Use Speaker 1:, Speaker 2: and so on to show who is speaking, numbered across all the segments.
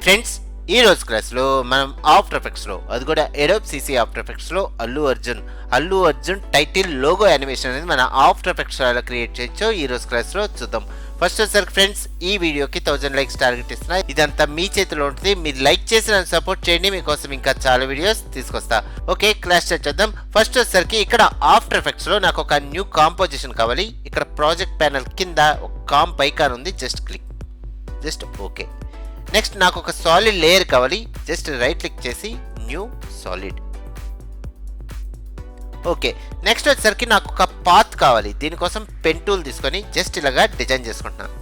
Speaker 1: Friends, ఈ రోజు క్లాస్లో మనం ఆఫ్టర్ ఎఫెక్ట్స్లో, అది కూడా ఎడోబ్ సిసి ఆఫ్టర్ ఎఫెక్ట్స్లో Allu Arjun title logo animation అనేది మన ఆఫ్టర్ ఎఫెక్ట్స్ ఎలా క్రియేట్ చేయొచ్చో ఈ రోజు క్లాస్లో చూద్దాం. ఫస్ట్ వచ్చేసరికి ఫ్రెండ్స్, ఈ వీడియోకి 1000 లైక్స్ టార్గెట్ ఇస్తున్నా. ఇదంతా మీ చేతిలో ఉంటుంది. మీరు లైక్ చేసి నన్ను సపోర్ట్ చేయండి, మీకోసం ఇంకా చాలా వీడియోస్ తీసుకొస్తా. ఓకే, క్లాస్ స్టార్ట్ చేద్దాం. ఫస్ట్ వచ్చేసరికి ఇక్కడ ఆఫ్టర్ ఎఫెక్ట్స్లో నాకు ఒక న్యూ కాంపోజిషన్ కావాలి. ఇక్కడ ప్రాజెక్ట్ ప్యానల్ కింద ఒక కాంప్ ఐకాన్ ఉంది, జస్ట్ ఓకే. నెక్స్ట్ నాకు ఒక సాలిడ్ లేయర్ కావాలి. జస్ట్ రైట్ క్లిక్ చేసి న్యూ సాలిడ్. ఓకే, నెక్స్ట్ వచ్చేసరికి నాకు ఒక పాత్ కావాలి. దీనికోసం పెన్ టూల్ తీసుకొని జస్ట్ ఇలాగా డిజైన్ చేసుకుంటున్నాను.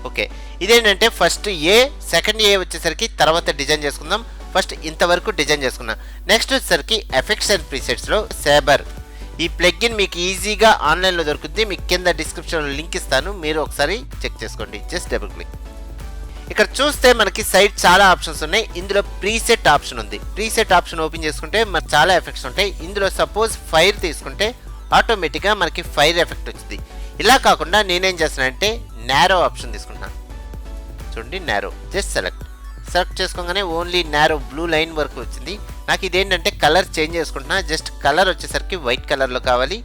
Speaker 1: ఓకే, ఇదేంటంటే ఫస్ట్ సెకండ్ ఏ వచ్చేసరికి తర్వాత డిజైన్ చేసుకుందాం. ఫస్ట్ ఇంతవరకు డిజైన్ చేసుకున్నాం. నెక్స్ట్ వచ్చేసరికి ఎఫెక్ట్స్ అండ్ ప్రీసెట్స్లో సేబర్ ఈ ప్లగ్ఇన్ మీకు ఈజీగా ఆన్లైన్లో దొరుకుతుంది. మీకు కింద డిస్క్రిప్షన్లో లింక్ ఇస్తాను, మీరు ఒకసారి చెక్ చేసుకోండి. Just double click. ఇక్కడ చూస్తే మనకి సైడ్ చాలా ఆప్షన్స్ ఉన్నాయి. ఇందులో ప్రీసెట్ ఆప్షన్ ఉంది. ప్రీసెట్ ఆప్షన్ ఓపెన్ చేసుకుంటే మనకు చాలా ఎఫెక్ట్స్ ఉంటాయి. ఇందులో సపోజ్ ఫైర్ తీసుకుంటే ఆటోమేటిక్గా మనకి ఫైర్ ఎఫెక్ట్ వచ్చింది. ఇలా కాకుండా నేనేం చేస్తానంటే నారో ఆప్షన్ తీసుకుంటాను. చూడండి, నారో. జస్ట్ సెలెక్ట్ చేసుకోగానే ఓన్లీ నారో బ్లూ లైన్ వరకు వచ్చింది. నాకు ఇదేంటంటే కలర్ చేంజ్ చేసుకుంటున్నా. జస్ట్ కలర్ వచ్చేసరికి వైట్ కలర్లో కావాలి.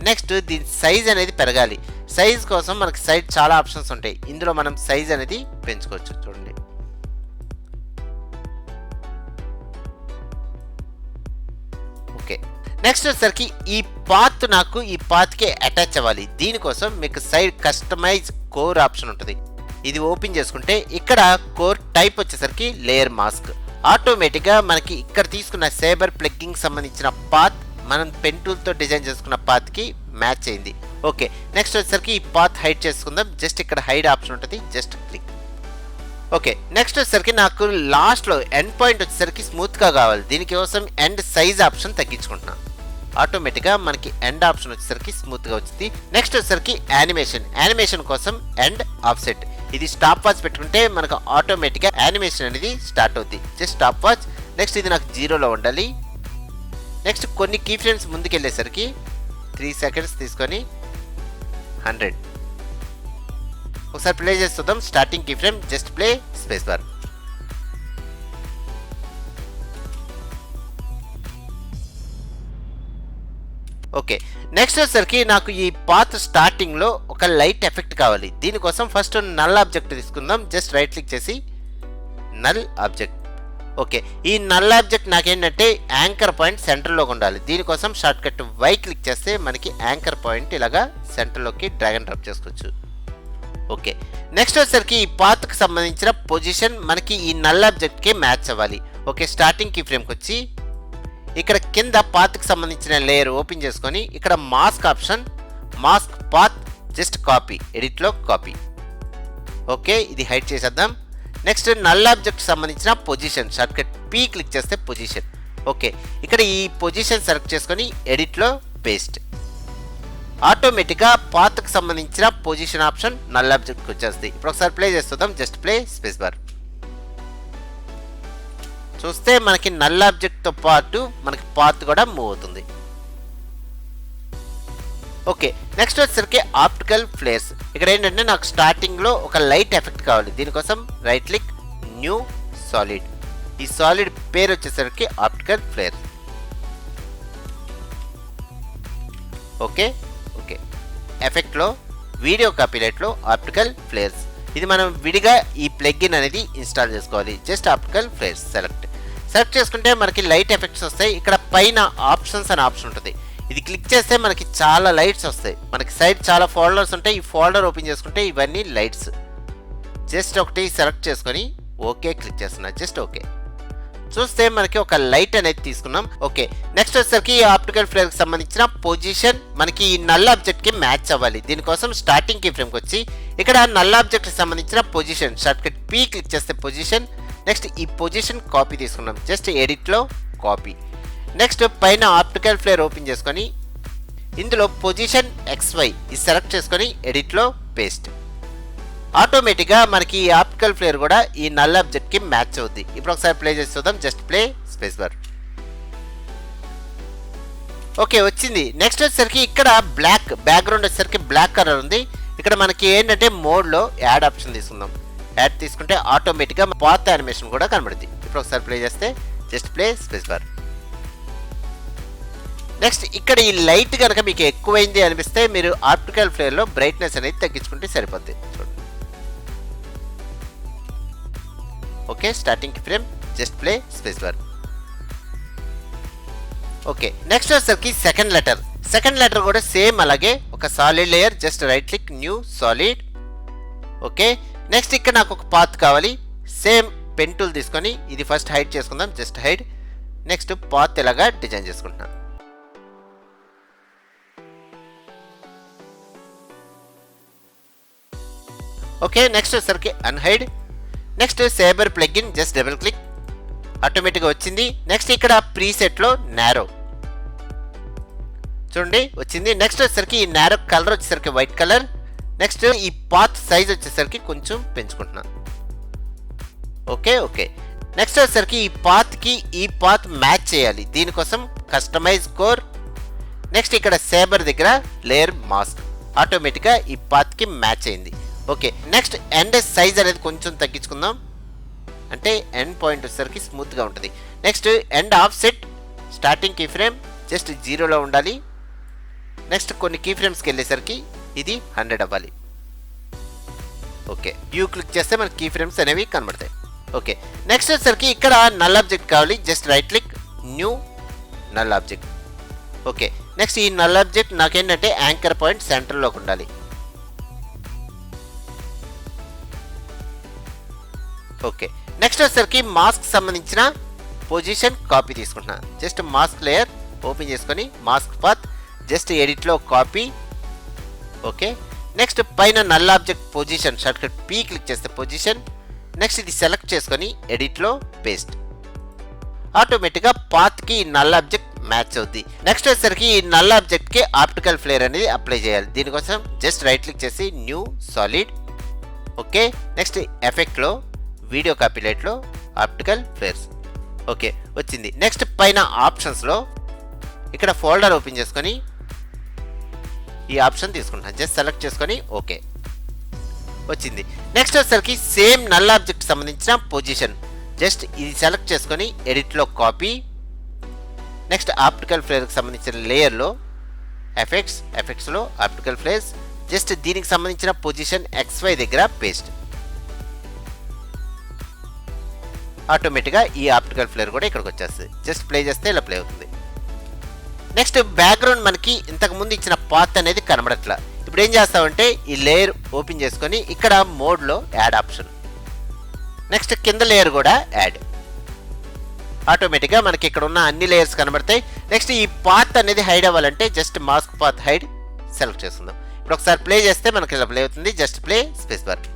Speaker 1: నెక్స్ట్ దీని సైజ్ అనేది పెరగాలి. సైజ్ కోసం మనకి సైడ్ చాలా ఆప్షన్స్ ఉంటాయి. ఇందులో మనం సైజ్ అనేది పెంచుకోవచ్చు. చూడండి, ఓకే. నెక్స్ట్ వచ్చేసరికి ఈ పాత్కి అటాచ్ అవ్వాలి. దీనికోసం మీకు సైడ్ కస్టమైజ్ కోర్ ఆప్షన్ ఉంటుంది. ఇది ఓపెన్ చేసుకుంటే ఇక్కడ కోర్ టైప్ వచ్చేసరికి లేయర్ మాస్క్. ఆటోమేటిక్గా మనకి ఇక్కడ తీసుకున్న సేబర్ ప్లగ్గింగ్ సంబంధించిన పాత్ మనం పెన్ టూల్తో డిజైన్ చేసుకున్న పాత్కి మ్యాచ్ అయింది. ఓకే, నెక్స్ట్ వచ్చేసరికి ఈ పాత్ హైడ్ చేసుకుందాం. జస్ట్ ఇక్కడ హైడ్ ఆప్షన్ ఉంటుంది, జస్ట్ క్లిక్. ఓకే, నెక్స్ట్ వచ్చేసరికి నాకు లాస్ట్లో ఎండ్ పాయింట్ వచ్చేసరికి స్మూత్గా కావాలి. దీనికోసం ఎండ్ సైజ్ ఆప్షన్ తగ్గించుకుంటున్నాను. ఆటోమేటిక్గా మనకి ఎండ్ ఆప్షన్ వచ్చేసరికి స్మూత్గా వచ్చింది. నెక్స్ట్ వచ్చేసరికి యానిమేషన్ కోసం ఎండ్ ఆఫ్సెట్. ఇది స్టాప్ వాచ్ పెట్టుకుంటే మనకు ఆటోమేటిక్గా యానిమేషన్ అనేది స్టార్ట్ అవుద్ది. Just stop watch. నెక్స్ట్ ఇది నాకు 0లో ఉండాలి. నెక్స్ట్ కొన్ని కీ ఫ్రేమ్స్ ముందుకు వెళ్ళేసరికి 3 సెకండ్స్ తీసుకొని 100. ఒకసారి ప్లే చేస్తుందాం. Starting key frame, just play space bar. Okay, next వచ్చేసరికి నాకు ఈ పాత్ స్టార్టింగ్లో ఒక లైట్ ఎఫెక్ట్ కావాలి. దీనికోసం ఫస్ట్ నల్ ఆబ్జెక్ట్ తీసుకుందాం. జస్ట్ రైట్ క్లిక్ చేసి నల్ ఆబ్జెక్ట్. ఓకే, ఈ నల్ ఆబ్జెక్ట్ నాకేంటంటే యాంకర్ పాయింట్ సెంటర్లోకి ఉండాలి. దీనికోసం షార్ట్ కట్ వై క్లిక్ చేస్తే మనకి యాంకర్ పాయింట్ ఇలాగా సెంటర్లోకి డ్రాగ్ అండ్ డ్రాప్ చేసుకోవచ్చు. ఓకే, నెక్స్ట్ వచ్చేసరికి ఈ పాత్కి సంబంధించిన పొజిషన్ మనకి ఈ నల్ ఆబ్జెక్ట్కి మ్యాచ్ అవ్వాలి. ఓకే, స్టార్టింగ్ కీ ఫ్రేమ్కి వచ్చి ఇక్కడ కింద పాత్కి సంబంధించిన లేయర్ ఓపెన్ చేసుకొని ఇక్కడ mask option, mask path, just copy, ఎడిట్లో కాపీ. ఓకే, ఇది హైడ్ చేసేద్దాం. నెక్స్ట్ నల్ ఆబ్జెక్ట్ సంబంధించిన position, shortcut P click చేస్తే పొజిషన్. ఓకే, ఇక్కడ ఈ పొజిషన్ సెలెక్ట్ చేసుకొని ఎడిట్లో పేస్ట్. ఆటోమేటిక్గా పాత్కి సంబంధించిన పొజిషన్ ఆప్షన్ నల్ ఆబ్జెక్ట్కి వచ్చేస్తుంది. ఇప్పుడు ఒకసారి ప్లే చేస్తుందాం. Just play space bar. చూస్తే మనకి నల్ ఆబ్జెక్ట్తో పాటు మనకి పాత్ కూడా మూవ్ అవుతుంది. ఓకే, నెక్స్ట్ వచ్చేసరికి ఆప్టికల్ ఫ్లేర్స్. ఇక్కడ ఏంటంటే నాకు స్టార్టింగ్లో ఒక లైట్ ఎఫెక్ట్ కావాలి. దీనికోసం రైట్ క్లిక్, న్యూ సాలిడ్. ఈ సాలిడ్ పేరు వచ్చేసరికి ఆప్టికల్ ఫ్లేర్. ఓకే, ఎఫెక్ట్లో వీడియో కాపీరైట్లో ఆప్టికల్ ఫ్లేర్స్. ఇది మనం విడిగా ఈ ప్లగ్ఇన్ అనేది ఇన్స్టాల్ చేసుకోవాలి. జస్ట్ ఆప్టికల్ ఫ్లేర్స్ సెలెక్ట్ చేసుకుంటే మనకి లైట్ ఎఫెక్ట్స్ వస్తాయి. ఇక్కడ పైన ఆప్షన్స్ అనే ఆప్షన్ ఉంటుంది. ఇది క్లిక్ చేస్తే మనకి చాలా లైట్స్ వస్తాయి. మనకి సైడ్ చాలా ఫోల్డర్స్ ఉంటాయి. ఈ ఫోల్డర్ ఓపెన్ చేసుకుంటే ఇవన్నీ లైట్స్. జస్ట్ ఒకటి సెలెక్ట్ చేసుకొని ఓకే క్లిక్ చేస్తున్నా. Just okay. చూస్తే మనకి ఒక లైట్ అనేది తీసుకున్నాం. ఓకే, నెక్స్ట్ వచ్చేసరికి ఈ ఆప్టికల్ ఫ్లేర్కి సంబంధించిన పొజిషన్ మనకి ఈ నల్ ఆబ్జెక్ట్కి మ్యాచ్ అవ్వాలి. దీనికోసం స్టార్టింగ్ కీ ఫ్రేమ్కి వచ్చి ఇక్కడ నల్ ఆబ్జెక్ట్కి సంబంధించిన position, shortcut P click చేస్తే పొజిషన్. నెక్స్ట్ ఈ పొజిషన్ కాపీ తీసుకున్నాం. జస్ట్ ఎడిట్లో కాపీ. నెక్స్ట్ పైన ఆప్టికల్ ఫ్లేర్ ఓపెన్ చేసుకొని ఇందులో పొజిషన్ XY ఇది సెలెక్ట్ చేసుకొని ఎడిట్లో పేస్ట్. ఆటోమేటిక్గా మనకి ఈ ఆప్టికల్ ఫ్లేర్ కూడా ఈ నల్ ఆబ్జెక్ట్కి మ్యాచ్ అవుద్ది. ఇప్పుడు ఒకసారి ప్లే చేసి చూద్దాం. Just play space bar. Okay వచ్చింది. నెక్స్ట్ వచ్చేసరికి ఇక్కడ బ్లాక్ బ్యాక్గ్రౌండ్ వచ్చేసరికి బ్లాక్ కలర్ ఉంది. ఇక్కడ మనకి ఏంటంటే మోడ్లో యాడ్ ఆప్షన్ తీసుకుందాం. యాడ్ తీసుకుంటే ఆటోమేటిక్గా పాత్ యానిమేషన్ కూడా కనబడుతుంది. ఇప్పుడు ఒకసారి ప్లే చేస్తే just play space bar. Next ఇక్కడ ఈ లైట్ కనుక మీకు ఎక్కువైంది అనిపిస్తే మీరు ఆప్టికల్ ఫ్లేర్లో బ్రైట్నెస్ అనేది తగ్గించుకుంటే సరిపోద్ది. చూడండి. Okay starting frame just play space bar. Okay next వచ్చేసరికి సెకండ్ లెటర్ కూడా సేమ్ అలాగే ఒక solid layer, just right click new solid. Okay next ఇక్కడ నాకు ఒక పాత్ కావాలి. సేమ్ పెన్ టూల్ తీసుకొని ఇది ఫస్ట్ హైడ్ చేసుకుందాం, జస్ట్ హైడ్. నెక్స్ట్ పాత్ ఇలాగా డిజైన్ చేసుకుంటున్నాను. ఓకే నెక్స్ట్ వచ్చేసరికి unhide. Next saber plugin just double click, ఆటోమేటిక్గా వచ్చింది. నెక్స్ట్ ఇక్కడ ప్రీసెట్లో నారో చూడండి వచ్చింది. నెక్స్ట్ వచ్చేసరికి ఈ నారో కలర్ వచ్చేసరికి వైట్ కలర్. నెక్స్ట్ ఈ పాత్ సైజ్ వచ్చేసరికి కొంచెం పెంచుకుంటున్నాను. ఓకే ఓకే నెక్స్ట్ వచ్చేసరికి ఈ పాత్ మ్యాచ్ చేయాలి. దీనికోసం కస్టమైజ్ కోర్. నెక్స్ట్ ఇక్కడ సేబర్ దగ్గర లేయర్ మాస్క్, ఆటోమేటిక్గా ఈ పాత్కి మ్యాచ్ అయింది. ఓకే నెక్స్ట్ ఎండ్ సైజ్ అనేది కొంచెం తగ్గించుకుందాం, అంటే ఎండ్ పాయింట్ వచ్చేసరికి స్మూత్గా ఉంటుంది. Next end offset starting key frame just 0లో ఉండాలి. నెక్స్ట్ కొన్ని కీ ఫ్రేమ్స్కి వెళ్ళేసరికి ఇది 100 అవ్వాలి. ఓకే వ్యూ క్లిక్ చేస్తే మనకి కీ ఫ్రేమ్స్ అనేవి కనబడతాయి. ఓకే నెక్స్ట్ వచ్చేసరికి ఇక్కడ నల్ ఆబ్జెక్ట్ కావాలి, just right click new null object. Okay next ఈ నల్ ఆబ్జెక్ట్ నాకేంటంటే యాంకర్ పాయింట్ సెంటర్లోకి ఉండాలి. ఓకే నెక్స్ట్ వచ్చేసరికి మాస్క్ సంబంధించిన పొజిషన్ కాపీ తీసుకుంటున్నాను. జస్ట్ మాస్క్ లేయర్ ఓపెన్ చేసుకొని మాస్క్ పాత్ జస్ట్ ఎడిట్లో కాపీ. ఓకే నెక్స్ట్ పైన null object position shortcut P click చేస్తే పొజిషన్. నెక్స్ట్ ఇది సెలెక్ట్ చేసుకొని ఎడిట్లో పేస్ట్, ఆటోమేటిక్గా పాత్కి నల్ ఆబ్జెక్ట్ మ్యాచ్ అవుద్ది. నెక్స్ట్ వచ్చేసరికి ఈ నల్ ఆబ్జెక్ట్కి ఆప్టికల్ ఫ్లేర్ అనేది అప్లై చేయాలి. దీనికోసం జస్ట్ రైట్ క్లిక్ చేసి న్యూ సాలిడ్. ఓకే నెక్స్ట్ ఎఫెక్ట్లో వీడియో కాపీలైట్లో ఆప్టికల్ ఫ్లేర్స్. ఓకే వచ్చింది. నెక్స్ట్ పైన ఆప్షన్స్లో ఇక్కడ ఫోల్డర్ ఓపెన్ చేసుకొని ఈ ఆప్షన్ తీసుకుంటాను, జస్ట్ సెలెక్ట్ చేసుకొని ఓకే వచ్చింది. నెక్స్ట్ వచ్చేసరికి సేమ్ నల్ ఆబ్జెక్ట్ సంబంధించిన పొజిషన్ జస్ట్ ఇది సెలెక్ట్ చేసుకొని ఎడిట్లో కాపీ. నెక్స్ట్ ఆప్టికల్ ఫ్లేర్కి సంబంధించిన లేయర్లో ఎఫెక్ట్స్లో ఆప్టికల్ ఫ్లేర్స్ జస్ట్ దీనికి సంబంధించిన పొజిషన్ XY దగ్గర పేస్ట్. ఆటోమేటిక్గా ఈ ఆప్టికల్ ఫ్లేర్ కూడా ఇక్కడికి వచ్చేస్తుంది. జస్ట్ ప్లే చేస్తే ఇలా ప్లే అవుతుంది. నెక్స్ట్ బ్యాక్గ్రౌండ్ మనకి ఇంతకుముందు ఇచ్చిన పాత్ అనేది కనబడట్లా. ఇప్పుడు ఏం చేస్తామంటే ఈ లేయర్ ఓపెన్ చేసుకొని ఇక్కడ మోడ్లో యాడ్ ఆప్షన్, నెక్స్ట్ కింద లేయర్ కూడా యాడ్, ఆటోమేటిక్గా మనకి ఇక్కడ ఉన్న అన్ని లేయర్స్ కనబడతాయి. నెక్స్ట్ ఈ పాత్ అనేది హైడ్ అవ్వాలంటే just mask path hide select చేసుకుందాం. ఇప్పుడు ఒకసారి ప్లే చేస్తే మనకి ఇలా ప్లే అవుతుంది. Just play space bar.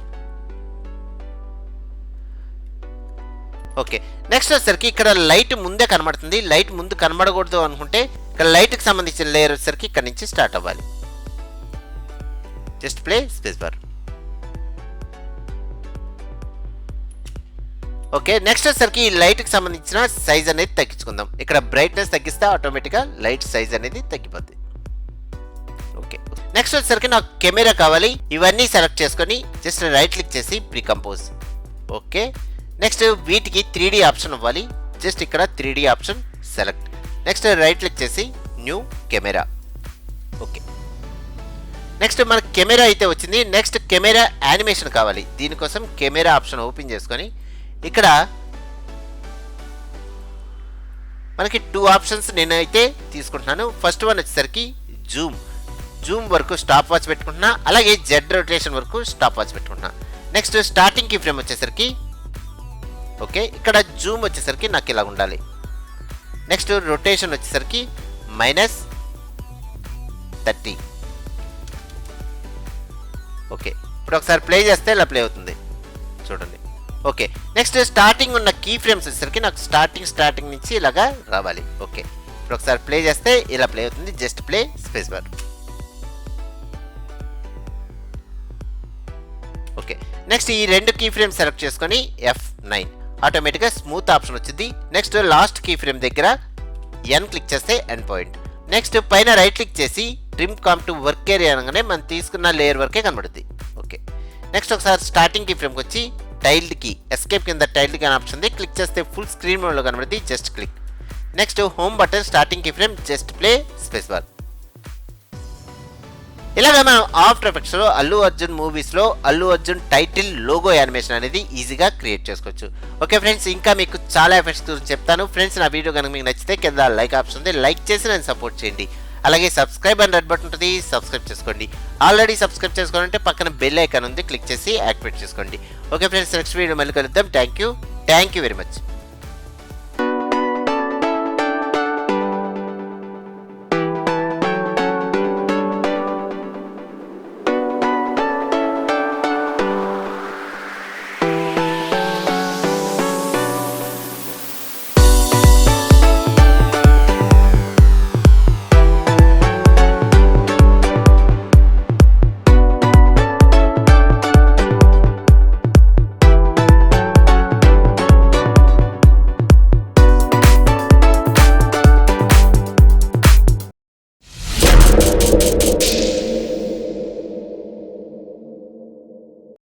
Speaker 1: Okay next వచ్చేసరికి ఇక్కడ లైట్ ముందే కనబడుతుంది. లైట్ ముందు కనబడకూడదు అనుకుంటే ఇక్కడ లైట్కి సంబంధించిన లేయర్ వచ్చేసరికి ఇక్కడ నుంచి స్టార్ట్ అవ్వాలి. Just play space bar. Okay next వచ్చేసరికి ఈ లైట్కి సంబంధించిన సైజ్ అనేది తగ్గించుకుందాం. ఇక్కడ బ్రైట్నెస్ తగ్గిస్తే ఆటోమేటిక్గా లైట్ సైజ్ అనేది తగ్గిపోద్ది. ఓకే నెక్స్ట్ వచ్చేసరికి నాకు కెమెరా కావాలి. ఇవన్నీ సెలెక్ట్ చేసుకొని జస్ట్ రైట్ క్లిక్ చేసి ప్రీకంపోజ్. ఓకే నెక్స్ట్ వీటికి 3D ఆప్షన్ ఇవ్వాలి. జస్ట్ ఇక్కడ 3D option select, next right click చేసి న్యూ కెమెరా. ఓకే నెక్స్ట్ మనకు కెమెరా అయితే వచ్చింది. నెక్స్ట్ కెమెరా యానిమేషన్ కావాలి. దీనికోసం కెమెరా ఆప్షన్ ఓపెన్ చేసుకొని ఇక్కడ మనకి 2 ఆప్షన్స్ నేనైతే తీసుకుంటున్నాను. ఫస్ట్ వన్ వచ్చేసరికి జూమ్ వరకు స్టాప్ వాచ్ పెట్టుకుంటున్నా, అలాగే జెడ్ రొటేషన్ వరకు స్టాప్ వాచ్ పెట్టుకుంటున్నా. నెక్స్ట్ స్టార్టింగ్ కీ ఫ్రేమ్ వచ్చేసరికి ఓకే ఇక్కడ జూమ్ వచ్చేసరికి నాకు ఇలా ఉండాలి. నెక్స్ట్ రొటేషన్ వచ్చేసరికి -30. ఓకే ఇప్పుడు ఒకసారి ప్లే చేస్తే ఇలా ప్లే అవుతుంది చూడండి. ఓకే నెక్స్ట్ స్టార్టింగ్ ఉన్న కీ ఫ్రేమ్స్ వచ్చేసరికి నాకు స్టార్టింగ్ నుంచి ఇలాగా రావాలి. ఓకే ఇప్పుడు ఒకసారి ప్లే చేస్తే ఇలా ప్లే అవుతుంది. Just play space bar. Okay next ఈ 2 కీ ఫ్రేమ్స్ సెలెక్ట్ చేసుకొని F9 ఆటోమేటిక్గా స్మూత్ ఆప్షన్ వచ్చింది. నెక్స్ట్ లాస్ట్ కీ ఫ్రేమ్ దగ్గర N క్లిక్ చేస్తే ఎండ్ పాయింట్, నెక్స్ట్ పైన రైట్ క్లిక్ చేసి trim comp to work area అనగానే మనం తీసుకున్న లేయర్ వరకే కనబడుతుంది. ఓకే, నెక్స్ట్ ఒకసారి స్టార్టింగ్ కీ ఫ్రేమ్కి వచ్చి టైల్డ్ కీ ఎస్కేప్ కింద టైల్డ్ కీ అని ఆప్షన్ ఉంది, క్లిక్ చేస్తే ఫుల్ స్క్రీన్ మోడ్లో కనబడుతుంది, just click. Next home button starting key frame just play space bar. ఇలాగ మనం ఆఫ్టర్ ఎఫెక్ట్స్లో అల్లు అర్జున్ మూవీస్లో Allu Arjun title logo animation అనేది ఈజీగా క్రియేట్ చేసుకోవచ్చు. ఓకే ఫ్రెండ్స్, ఇంకా మీకు చాలా ఎఫెక్ట్స్ గురించి చెప్తాను. ఫ్రెండ్స్, నా వీడియో కనుక మీకు నచ్చితే కింద లైక్ ఆప్షన్ ఉంది, లైక్ చేసి నన్ను సపోర్ట్ చేయండి. అలాగే సబ్స్క్రైబ్ అని రెడ్ బటన్ ఉంటుంది, సబ్స్క్రైబ్ చేసుకోండి. ఆల్రెడీ సబ్స్క్రైబ్ చేసుకోవాలంటే పక్కన బెల్ ఐకాన్ ఉంది, క్లిక్ చేసి యాక్టివేట్ చేసుకోండి. ఓకే ఫ్రెండ్స్, నెక్స్ట్ వీడియో మళ్ళీ కలుద్దాం. Thank you very much.